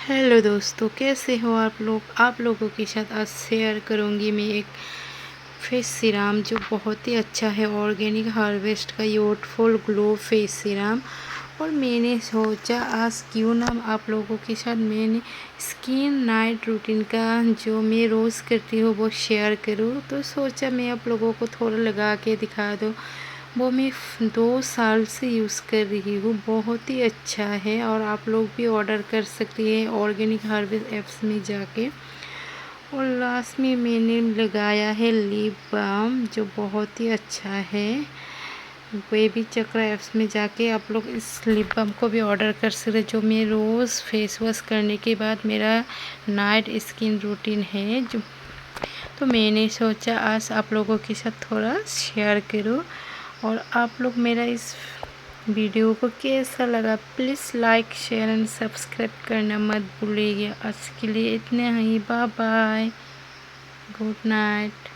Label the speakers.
Speaker 1: Hello दोस्तों, कैसे हो आप लोग। आप लोगों के साथ आज शेयर करूंगी मैं एक फेस सीरम जो बहुत ही अच्छा है। ऑर्गेनिक हार्वेस्ट का यूथफुल ग्लो फेस सीरम। और मैंने सोचा आज क्यों ना आप लोगों के साथ मैंने स्किन नाइट रूटीन का जो मैं रोज़ करती हूँ वो शेयर करूँ। तो सोचा मैं आप लोगों को थोड़ा लगा के दिखा दूँ। वो मैं 2 साल से यूज़ कर रही हूँ, बहुत ही अच्छा है। और आप लोग भी ऑर्डर कर सकती हैं ऑर्गेनिक हार्वेस्ट ऐप्स में जाके। और लास्ट में मैंने लगाया है लिप बाम जो बहुत ही अच्छा है। बेबी चक्रा ऐप्स में जाके आप लोग इस लिप बाम को भी ऑर्डर कर सकते हैं, जो मैं रोज़ फेस वॉश करने के बाद मेरा नाइट स्किन रूटीन है। जो तो मैंने सोचा आज आप लोगों के साथ थोड़ा शेयर करूँ। और आप लोग मेरा इस वीडियो को कैसा लगा please like share and subscribe करना मत भूलिएगा। आज के लिए इतने ही, बाय बाय, गुड नाइट।